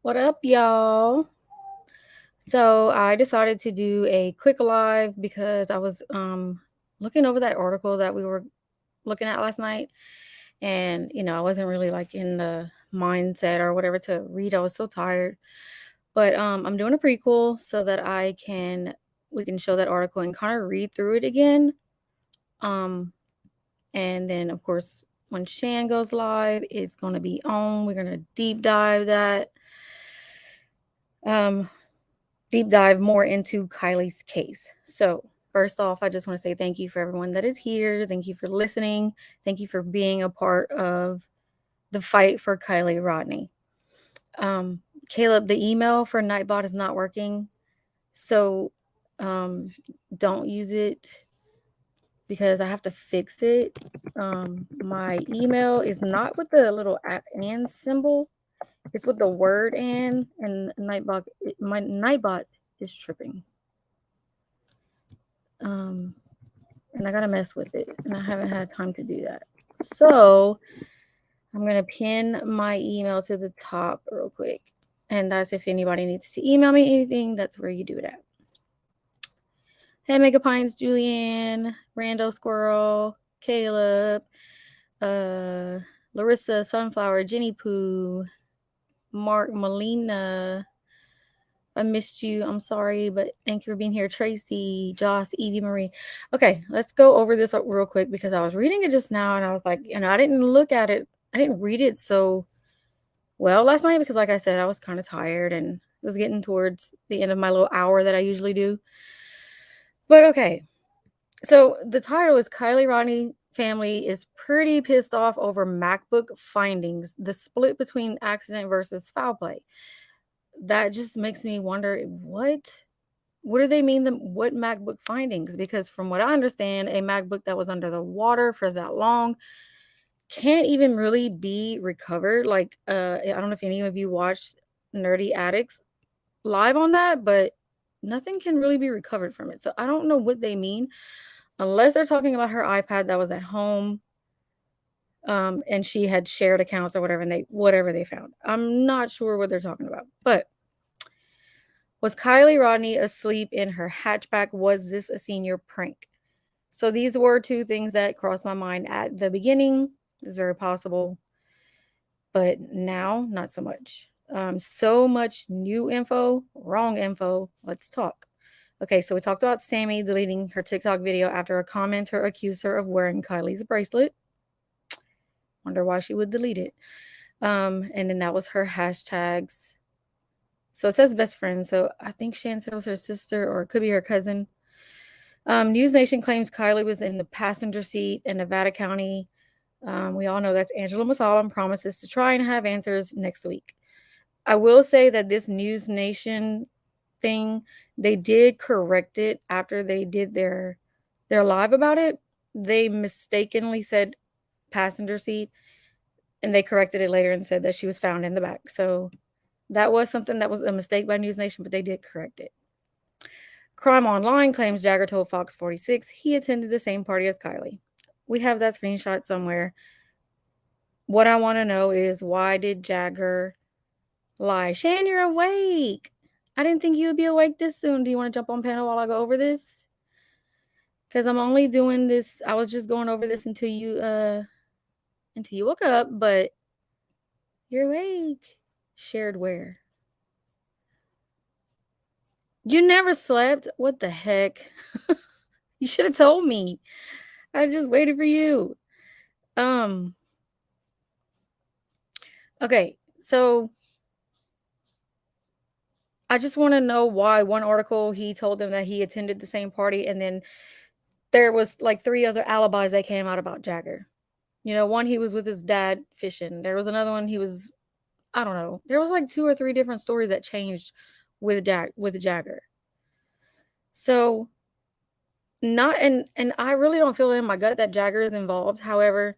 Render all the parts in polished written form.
What up, y'all? So I decided to do a quick live because I was looking over that article that we were looking at last night, and I wasn't really like in the mindset or whatever to read. I was so tired. But I'm doing a prequel so that we can show that article and kind of read through it again. Um and then of course when Shan goes live, it's gonna be on. We're gonna um deep dive more into Kiely's case. So, first off, I just want to say thank you for everyone that is here. Thank you for listening. Thank you for being a part of the fight for Kiely Rodni. Um, Caleb, the email for Nightbot is not working. So, um, don't use it because I have to fix it. My email is not with the little and symbol. It's with the word and my Nightbot is tripping. And I gotta mess with it, and I haven't had time to do that. So I'm gonna pin my email to the top real quick, and that's if anybody needs to email me anything. That's where you do it at. Hey, Mega Pines, Julian, Rando Squirrel, Caleb, uh, Larissa, Sunflower, Jenny Poo, Mark, Melina. I missed you. I'm sorry, but thank you for being here. Tracy, Joss, Evie Marie. Okay, let's go over this real quick because I was reading it just now and I was like, I didn't look at it. I didn't read it so well last night because, like I said, I was kind of tired and it was getting towards the end of my little hour that I usually do. But okay, so the title is Kiely Rodni family is pretty pissed off over MacBook findings, the split between accident versus foul play. That just makes me wonder what do they mean what MacBook findings? Because from what I understand, a MacBook that was under the water for that long can't even really be recovered. Like, I don't know if any of you watched Nerdy Addicts live on that, but nothing can really be recovered from it. So I don't know what they mean, unless they're talking about her iPad that was at home, and she had shared accounts or whatever, and whatever they found. I'm not sure what they're talking about, but was Kiely Rodni asleep in her hatchback? Was this a senior prank? So these were two things that crossed my mind at the beginning. It's very possible, but now not so much. So much new info, wrong info. Let's talk. Okay, so we talked about Sammy deleting her TikTok video after a commenter accused her of wearing Kylie's bracelet. Wonder why she would delete it. And then that was her hashtags. So it says best friend. So I think Shan said it was her sister or it could be her cousin. News Nation claims Kiely was in the passenger seat in Nevada County. We all know that's Angela Masala and promises to try and have answers next week. I will say that this News Nation thing, they did correct it after they did their live about it. They mistakenly said passenger seat, and they corrected it later and said that she was found in the back. So that was something that was a mistake by News Nation, but they did correct it. Crime Online claims Jagger told Fox 46 he attended the same party as Kiely. We have that screenshot somewhere. What I want to know is, why did Jagger lie? Shan, you're awake. I didn't think you would be awake this soon. Do you want to jump on panel while I go over this? Because I'm only doing this. I was just going over this until you woke up, but you're awake. Shared where? You never slept? What the heck? You should have told me. I just waited for you. Okay, so I just want to know why one article he told them that he attended the same party, and then there was like 3 other alibis that came out about Jagger. One he was with his dad fishing. There was another one he was, I don't know. There was like 2 or 3 different stories that changed with Jagger. So not and I really don't feel in my gut that Jagger is involved. However,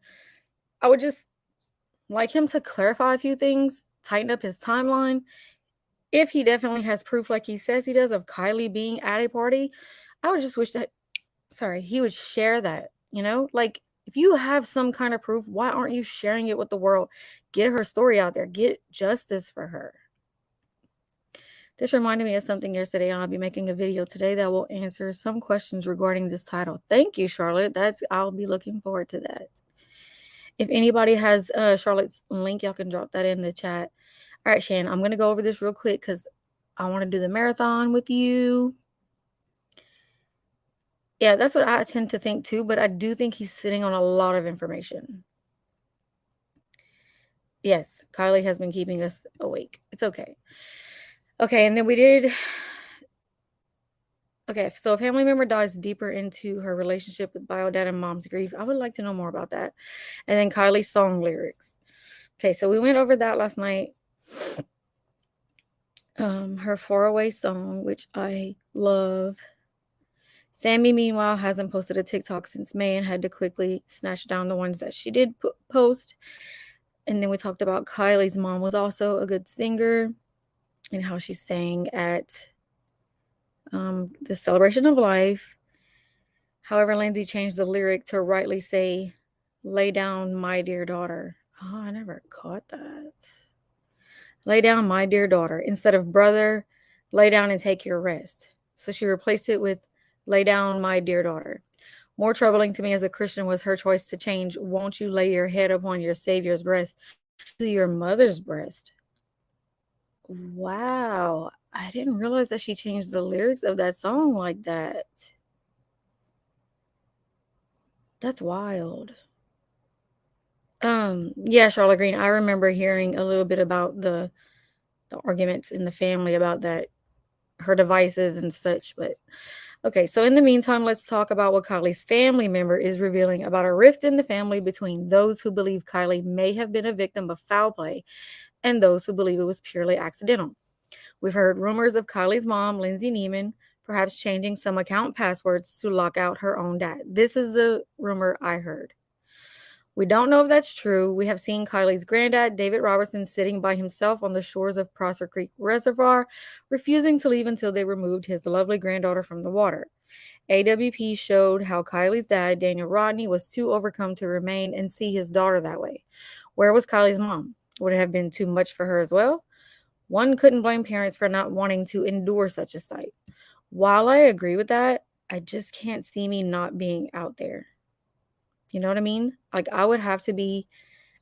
I would just like him to clarify a few things, tighten up his timeline. If he definitely has proof like he says he does of Kiely being at a party, I would just wish that he would share that, Like, if you have some kind of proof, why aren't you sharing it with the world? Get her story out there. Get justice for her. This reminded me of something yesterday, and I'll be making a video today that will answer some questions regarding this title. Thank you, Charlotte. I'll be looking forward to that. If anybody has Charlotte's link, y'all can drop that in the chat. All right, Shan, I'm going to go over this real quick because I want to do the marathon with you. Yeah, that's what I tend to think too, but I do think he's sitting on a lot of information. Yes, Kiely has been keeping us awake. It's okay. Okay, and then we did... Okay, so a family member dives deeper into her relationship with bio dad and mom's grief. I would like to know more about that. And then Kylie's song lyrics. Okay, so we went over that last night. Her faraway song, which I love. Sammy, meanwhile, hasn't posted a TikTok since May and had to quickly snatch down the ones that she did post. And then we talked about Kylie's mom was also a good singer and how she sang at the celebration of life. However, Lindsay changed the lyric to rightly say, "Lay down, my dear daughter." Oh, I never caught that. "Lay down, my dear daughter," instead of "brother, lay down and take your rest." So she replaced it with "lay down, my dear daughter." More troubling to me as a Christian was her choice to change "won't you lay your head upon your Savior's breast" to "your mother's breast." Wow. I didn't realize that she changed the lyrics of that song like that. That's wild. Yeah, Charlotte Green, I remember hearing a little bit about the arguments in the family about that, her devices and such, but okay, so in the meantime, let's talk about what Kylie's family member is revealing about a rift in the family between those who believe Kiely may have been a victim of foul play and those who believe it was purely accidental. We've heard rumors of Kylie's mom, Lindsay Neiman, perhaps changing some account passwords to lock out her own dad. This is the rumor I heard. We don't know if that's true. We have seen Kylie's granddad, David Robertson, sitting by himself on the shores of Prosser Creek Reservoir, refusing to leave until they removed his lovely granddaughter from the water. AWP showed how Kylie's dad, Daniel Rodney, was too overcome to remain and see his daughter that way. Where was Kylie's mom? Would it have been too much for her as well? One couldn't blame parents for not wanting to endure such a sight. While I agree with that, I just can't see me not being out there. You know what I mean? Like, I would have to be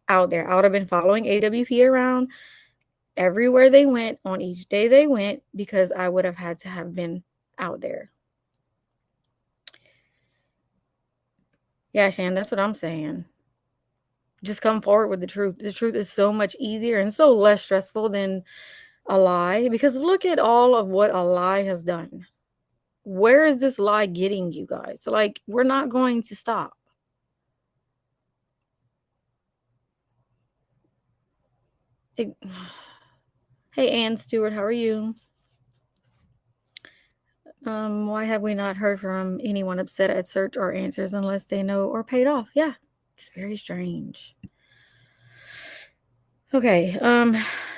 out there. I would have been following AWP around everywhere they went on each day they went because I would have had to have been out there. Yeah, Shan, that's what I'm saying. Just come forward with the truth. The truth is so much easier and so less stressful than a lie, because look at all of what a lie has done. Where is this lie getting you guys? Like, we're not going to stop. Hey, Ann Stewart, how are you? Why have we not heard from anyone upset at search or answers unless they know or paid off? Yeah, it's very strange. Okay,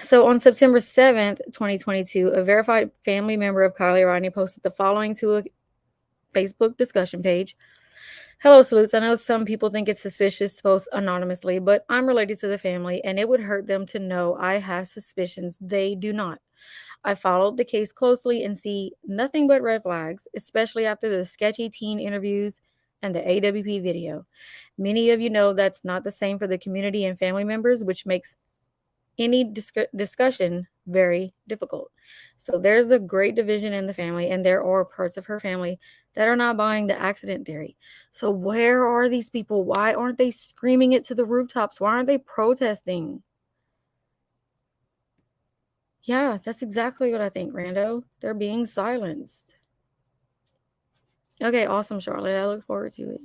so on September 7th, 2022, a verified family member of Kiely Rodni posted the following to a Facebook discussion page. "Hello, Salutes. I know some people think it's suspicious to post anonymously, but I'm related to the family, and it would hurt them to know I have suspicions they do not. I followed the case closely and see nothing but red flags, especially after the sketchy teen interviews and the AWP video. Many of you know that's not the same for the community and family members, which makes any discussion very difficult. So there's a great division in the family, and there are parts of her family that are not buying the accident theory. So where are these people? Why aren't they screaming it to the rooftops? Why aren't they protesting?" Yeah, that's exactly what I think, Rando. They're being silenced. Okay, awesome, Charlotte. I look forward to it.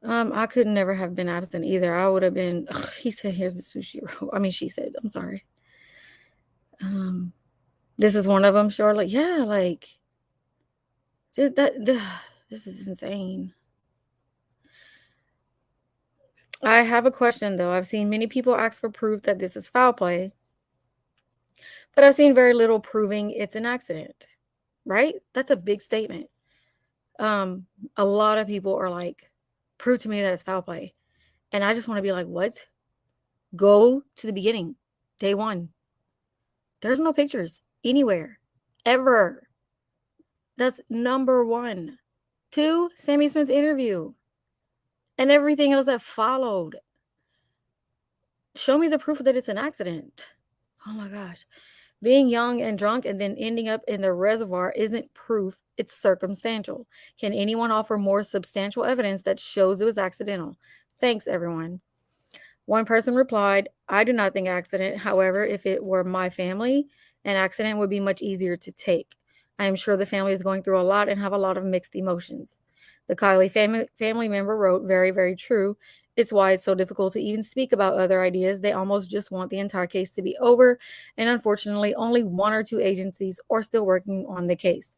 I could never have been absent either. I would have been. He said, "Here's the sushi roll." I mean, she said. I'm sorry. This is one of them, Charlotte. Yeah, like this is insane. I have a question though. I've seen many people ask for proof that this is foul play, but I've seen very little proving it's an accident. Right? That's a big statement. A lot of people are like, "Prove to me that it's foul play," and I just want to be like, "What? Go to the beginning, day one. There's no pictures anywhere, ever. That's number one. Two, Sammy Smith's interview and everything else that followed. Show me the proof that it's an accident. Oh my gosh. Being young and drunk and then ending up in the reservoir isn't proof, it's circumstantial. Can anyone offer more substantial evidence that shows it was accidental? Thanks, everyone. One person replied, I do not think accident. However, if it were my family, an accident would be much easier to take. I am sure the family is going through a lot and have a lot of mixed emotions. The Kiely family member wrote, very, very true. It's why it's so difficult to even speak about other ideas. They almost just want the entire case to be over. And unfortunately, only one or two agencies are still working on the case.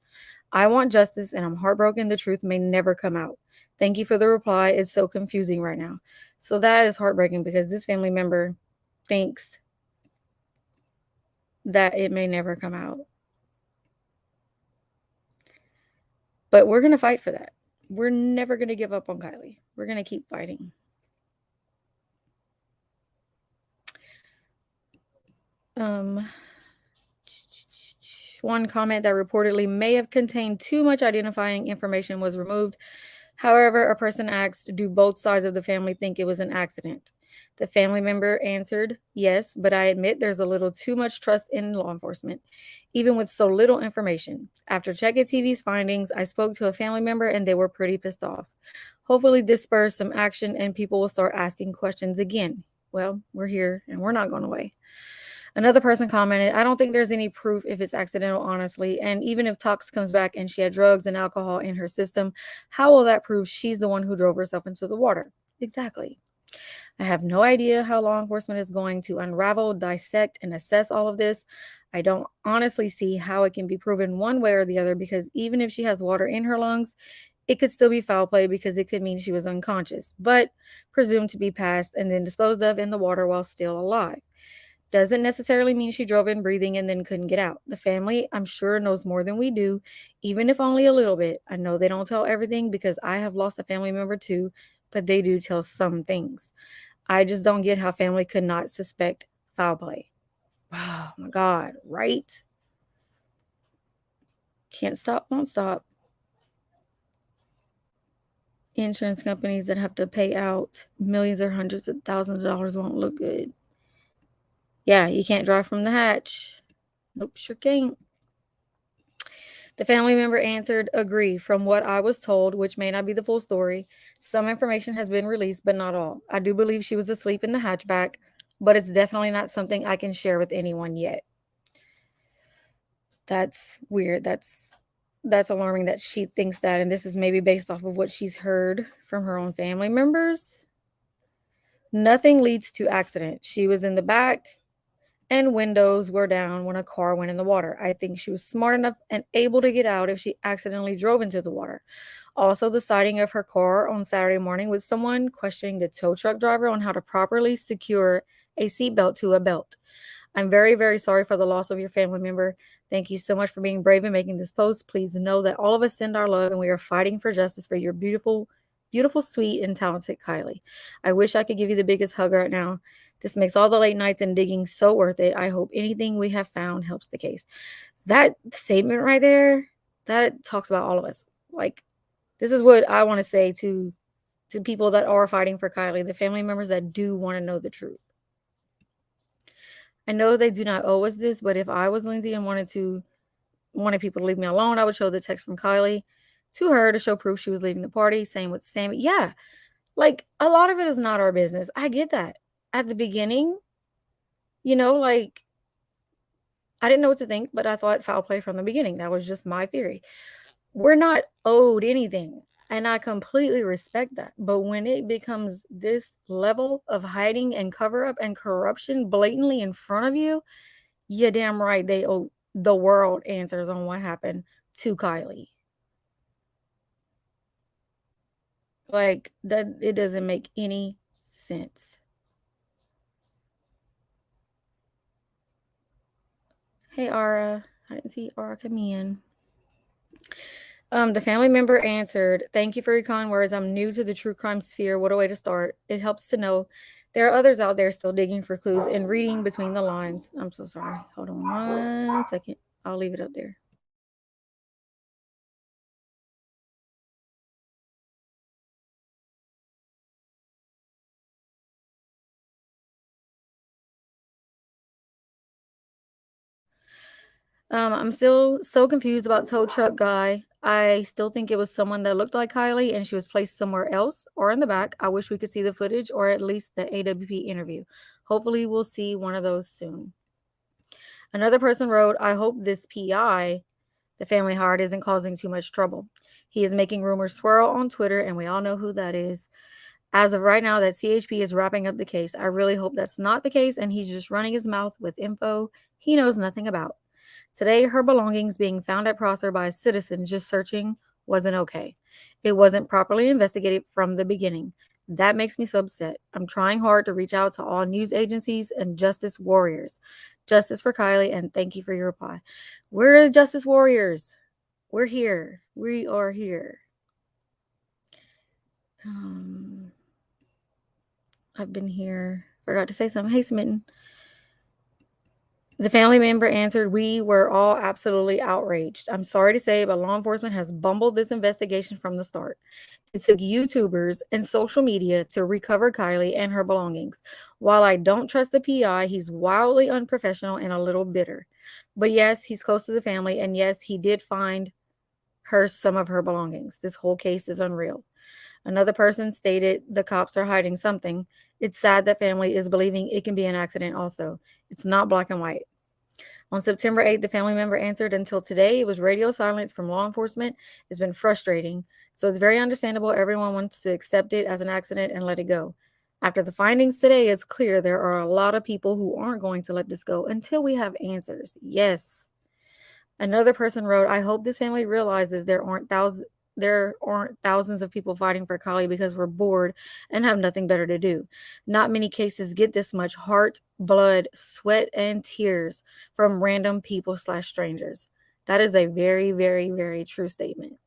I want justice and I'm heartbroken. The truth may never come out. Thank you for the reply. It's so confusing right now. So that is heartbreaking because this family member thinks that it may never come out. But we're going to fight for that. We're never going to give up on Kiely. We're going to keep fighting. One comment that reportedly may have contained too much identifying information was removed. However, a person asked, do both sides of the family think it was an accident? The family member answered, yes, but I admit there's a little too much trust in law enforcement, even with so little information. After checking TV's findings, I spoke to a family member and they were pretty pissed off. Hopefully, this spurs some action and people will start asking questions again. Well, we're here and we're not going away. Another person commented, I don't think there's any proof if it's accidental, honestly. And even if Tox comes back and she had drugs and alcohol in her system, how will that prove she's the one who drove herself into the water? Exactly. I have no idea how law enforcement is going to unravel, dissect, and assess all of this. I don't honestly see how it can be proven one way or the other because even if she has water in her lungs, it could still be foul play because it could mean she was unconscious, but presumed to be passed and then disposed of in the water while still alive. Doesn't necessarily mean she drove in breathing and then couldn't get out. The family, I'm sure, knows more than we do, even if only a little bit. I know they don't tell everything because I have lost a family member too, but they do tell some things. I just don't get how family could not suspect foul play. Oh my God, right? Can't stop, won't stop. Insurance companies that have to pay out millions or hundreds of thousands of dollars won't look good. Yeah, you can't drive from the hatch. Nope, sure can't. The family member answered, agree. From what I was told, which may not be the full story, some information has been released, but not all. I do believe she was asleep in the hatchback, but it's definitely not something I can share with anyone yet. That's weird. That's alarming that she thinks that, and this is maybe based off of what she's heard from her own family members. Nothing leads to accident. She was in the back and windows were down when a car went in the water. I think she was smart enough and able to get out if she accidentally drove into the water. Also, the sighting of her car on Saturday morning with someone questioning the tow truck driver on how to properly secure a seatbelt to a belt. I'm very, very sorry for the loss of your family member. Thank you so much for being brave and making this post. Please know that all of us send our love and we are fighting for justice for your beautiful, beautiful, sweet, and talented Kiely. I wish I could give you the biggest hug right now. This makes all the late nights and digging so worth it. I hope anything we have found helps the case. That statement right there, that talks about all of us. Like, this is what I want to say to people that are fighting for Kiely, the family members that do want to know the truth. I know they do not owe us this, but if I was Lindsay and wanted people to leave me alone, I would show the text from Kiely to her to show proof she was leaving the party. Same with Sammy. Yeah, like a lot of it is not our business. I get that. At the beginning, like I didn't know what to think, but I thought foul play from the beginning. That was just my theory. We're not owed anything. And I completely respect that. But when it becomes this level of hiding and cover up and corruption blatantly in front of you, you're damn right they owe the world answers on what happened to Kiely. Like, that, it doesn't make any sense. Hey, Ara. I didn't see Ara come in. The family member answered, thank you for your kind words. I'm new to the true crime sphere. What a way to start. It helps to know There are others out there still digging for clues and reading between the lines. I'm so sorry. Hold on 1 second. I'll leave it up there. I'm still so confused about tow truck guy. I still think it was someone that looked like Kylie and she was placed somewhere else or in the back. I wish we could see the footage or at least the AWP interview. Hopefully, we'll see one of those soon. Another person wrote, I hope this PI the family hired isn't causing too much trouble. He is making rumors swirl on Twitter, and we all know who that is. As of right now, that CHP is wrapping up the case. I really hope that's not the case and he's just running his mouth with info he knows nothing about. Today, her belongings being found at Prosser by a citizen just searching wasn't okay. It wasn't properly investigated from the beginning. That makes me so upset. I'm trying hard to reach out to all news agencies and justice warriors. Justice for Kylie, and thank you for your reply. We're the justice warriors. We're here. We are here. I've been here. Forgot to say something. Hey, Smitten. The family member answered, we were all absolutely outraged. I'm sorry to say, but law enforcement has bumbled this investigation from the start. It took YouTubers and social media to recover Kylie and her belongings. While I don't trust the PI, he's wildly unprofessional and a little bitter. But yes, he's close to the family, and yes, he did find her some of her belongings. This whole case is unreal. Another person stated the cops are hiding something. It's sad that family is believing it can be an accident also. It's not black and white. On September 8th, the family member answered, until today, it was radio silence from law enforcement. It's been frustrating. So it's very understandable. Everyone wants to accept it as an accident and let it go. After the findings today, it's clear there are a lot of people who aren't going to let this go until we have answers. Yes. Another person wrote, I hope this family realizes there aren't thousands of people fighting for Kylie because we're bored and have nothing better to do. Not many cases get this much heart, blood, sweat, and tears from random people/strangers. That is a very, very, very true statement.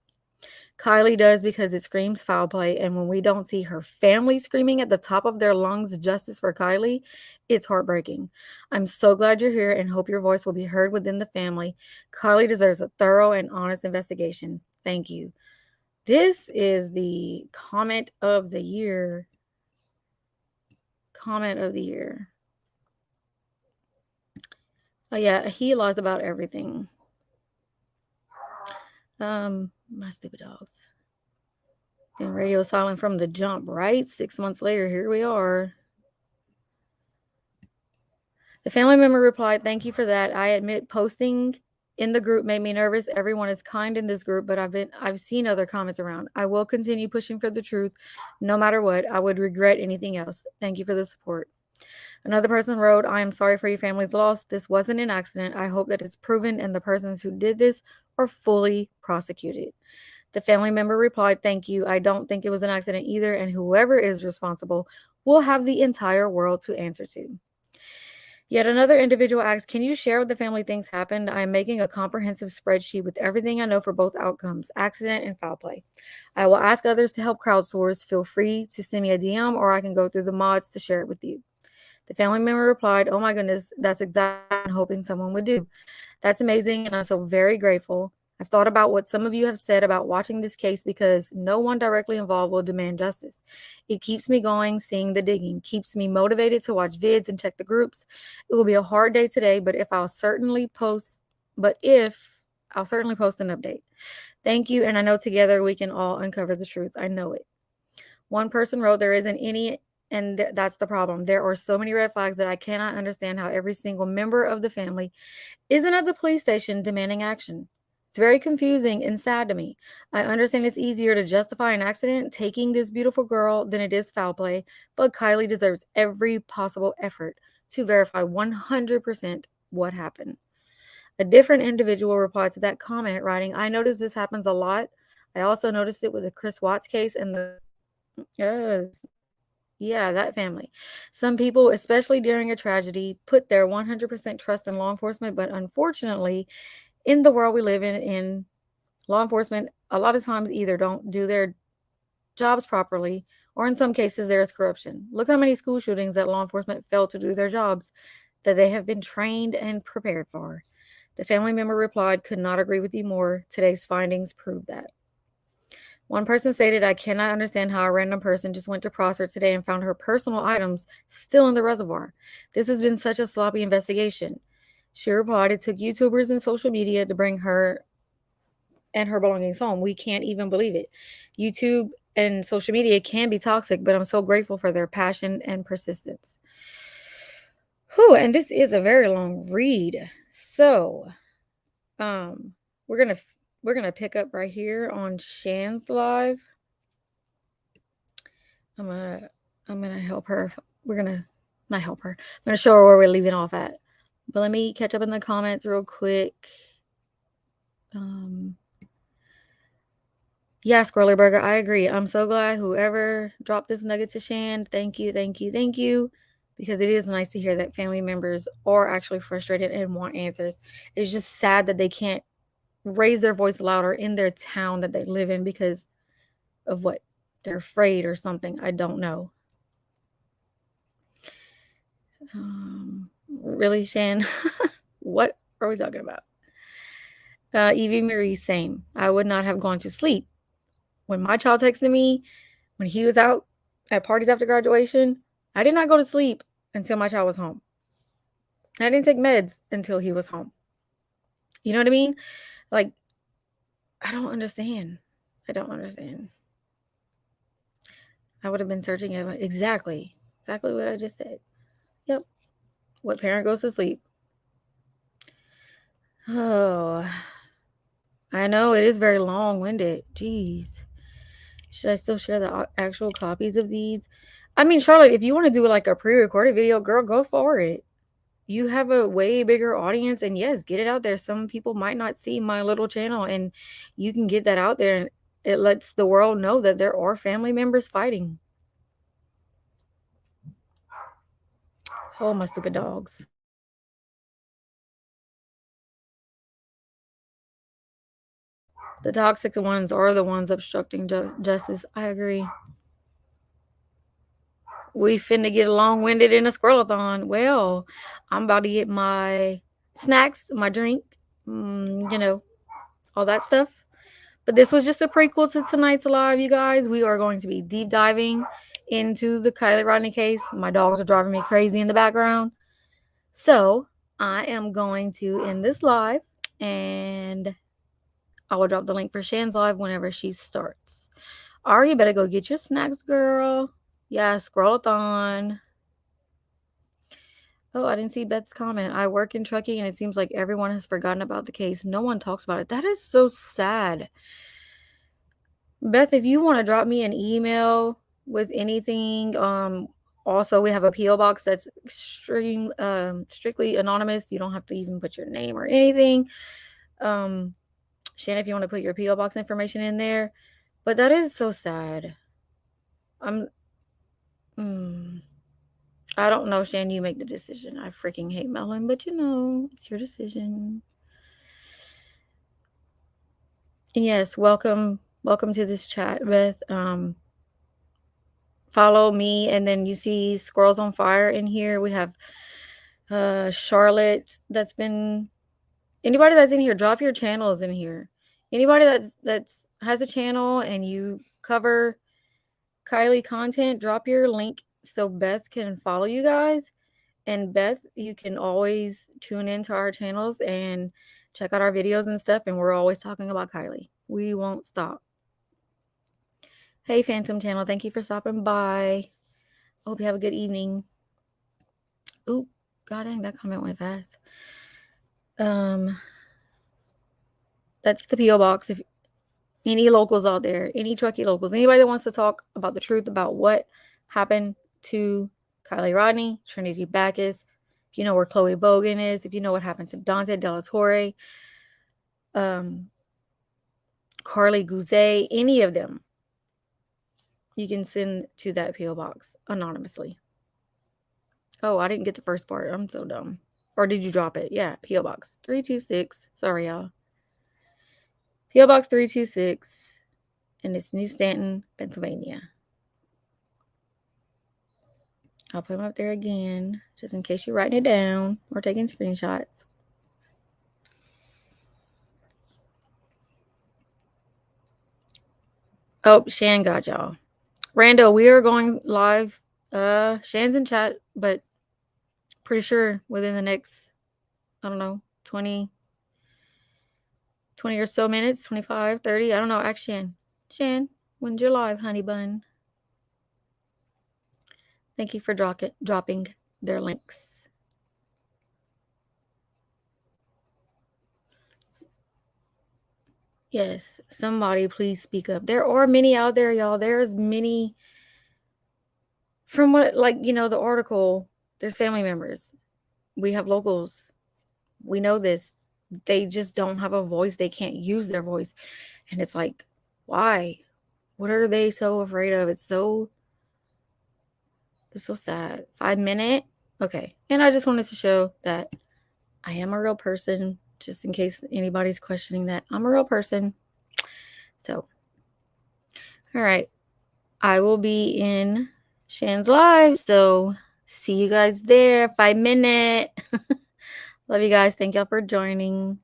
Kylie does because it screams foul play, and when we don't see her family screaming at the top of their lungs justice for Kylie, it's heartbreaking. I'm so glad you're here and hope your voice will be heard within the family. Kylie deserves a thorough and honest investigation. Thank you. This is the comment of the year. Comment of the year. Oh yeah, he lies about everything. My stupid dogs. And radio silent from the jump, right? 6 months later, here we are. The family member replied, thank you for that. I admit posting in the group made me nervous. Everyone is kind in this group, but I've seen other comments around. I will continue pushing for the truth no matter what. I would regret anything else. Thank you for the support. Another person wrote, I am sorry for your family's loss. This wasn't an accident. I hope that it's proven and the persons who did this are fully prosecuted. The family member replied, thank you. I don't think it was an accident either, and whoever is responsible will have the entire world to answer to. Yet another individual asked, can you share what the family thinks happened? I am making a comprehensive spreadsheet with everything I know for both outcomes, accident and foul play. I will ask others to help crowdsource. Feel free to send me a DM or I can go through the mods to share it with you. The family member replied, oh my goodness, that's exactly what I'm hoping someone would do. That's amazing, and I'm so very grateful. I've thought about what some of you have said about watching this case because no one directly involved will demand justice. It keeps me going, seeing the digging, keeps me motivated to watch vids and check the groups. It will be a hard day today, but I'll certainly post an update. Thank you, and I know together we can all uncover the truth. I know it. One person wrote, there isn't any, and that's the problem. There are so many red flags that I cannot understand how every single member of the family isn't at the police station demanding action. It's very confusing and sad to me. I understand it's easier to justify an accident taking this beautiful girl than it is foul play, but Kylie deserves every possible effort to verify 100% what happened. A different individual replied to that comment, writing, I notice this happens a lot. I also noticed it with the Chris Watts case and that family. Some people, especially during a tragedy, put their 100% trust in law enforcement, but unfortunately, in the world we live in law enforcement, a lot of times either don't do their jobs properly Or in some cases, there is corruption. Look how many school shootings that law enforcement failed to do their jobs that they have been trained and prepared for. The family member replied, could not agree with you more. Today's findings prove that. One person stated, I cannot understand how a random person just went to Prosser today and found her personal items still in the reservoir. This has been such a sloppy investigation. She replied, it took YouTubers and social media to bring her and her belongings home. We can't even believe it. YouTube and social media can be toxic, but I'm so grateful for their passion and persistence. Whew, and this is a very long read. So, we're gonna pick up right here on Shan's live. I'm gonna help her. We're gonna not help her. I'm gonna show her where we're leaving off at. But let me catch up in the comments real quick. Yeah, Squirrely Burger, I agree. I'm so glad whoever dropped this nugget to Shan. Thank you, thank you, thank you. Because it is nice to hear that family members are actually frustrated and want answers. It's just sad that they can't raise their voice louder in their town that they live in because of what? They're afraid or something. I don't know. Really, Shan? What are we talking about? Evie Marie, same. I would not have gone to sleep. When my child texted me, when he was out at parties after graduation, I did not go to sleep until my child was home. I didn't take meds until he was home. You know what I mean? Like, I don't understand. I don't understand. I would have been searching it. Exactly what I just said. Yep. What parent goes to sleep? Oh, I know it is very long-winded. Jeez. Should I still share the actual copies of these? I mean, Charlotte, if you want to do like a pre-recorded video, girl, go for it. You have a way bigger audience, and yes, get it out there. Some people might not see my little channel, and you can get that out there, and it lets the world know that there are family members fighting. Oh, my stupid dogs. The toxic ones are the ones obstructing justice. I agree. We finna get long-winded in a scrollathon. Well, I'm about to get my snacks, my drink, you know, all that stuff. But this was just a prequel to tonight's live, you guys. We are going to be deep diving into the Kiely Rodni case. My dogs are driving me crazy in the background. So I am going to end this live, and I will drop the link for Shan's live whenever she starts. Ari, you better go get your snacks, girl. Yeah, scrollathon. Oh, I didn't see Beth's comment. I work in trucking, and it seems like everyone has forgotten about the case. No one talks about it. That is so sad. Beth, if you want to drop me an email with anything, also we have a PO box that's strictly anonymous. You don't have to even put your name or anything. Shannon, if you want to put your PO box information in there, but that is so sad. I don't know, Shan. You make the decision. I freaking hate Melon, but it's your decision. And yes, welcome to this chat, Beth. Follow me, and then you see Squirrels on Fire in here. We have Charlotte. Anybody that's in here, drop your channels in here. Anybody that's has a channel and you cover Kiely content, drop your link so Beth can follow you guys. And Beth, you can always tune into our channels and check out our videos and stuff. And we're always talking about Kiely. We won't stop. Hey, Phantom Channel. Thank you for stopping by. Hope you have a good evening. Oop, god dang, that comment went fast. That's the P.O. box. If any locals out there, any truckee locals, anybody that wants to talk about the truth about what happened to Kiely Rodni, Trinity Backus, if you know where Chloe Bogan is, if you know what happened to Dante Della Torre, Carly Guzet, any of them, you can send to that P.O. box anonymously. Oh, I didn't get the first part. I'm so dumb. Or did you drop it? Yeah, P.O. Box 326. Sorry, y'all. P.O. Box 326. And it's New Stanton, Pennsylvania. I'll put them up there again, just in case you're writing it down or taking screenshots. Oh, Shan got y'all. Rando, we are going live. Shan's in chat, but pretty sure within the next, I don't know, 20 or so minutes, 25, 30. I don't know. Ask Shan. Shan, when's your live, honey bun? Thank you for dropping their links. Yes, somebody please speak up. There are many out there, y'all. There's many. From what, like, the article, there's family members. We have locals. We know this. They just don't have a voice. They can't use their voice. And it's like, why? What are they so afraid of? It's so sad. 5 minute. Okay. And I just wanted to show that I am a real person, just in case anybody's questioning that. I'm a real person. So, all right. I will be in Shan's live. So, see you guys there. 5 minute. Love you guys. Thank y'all for joining.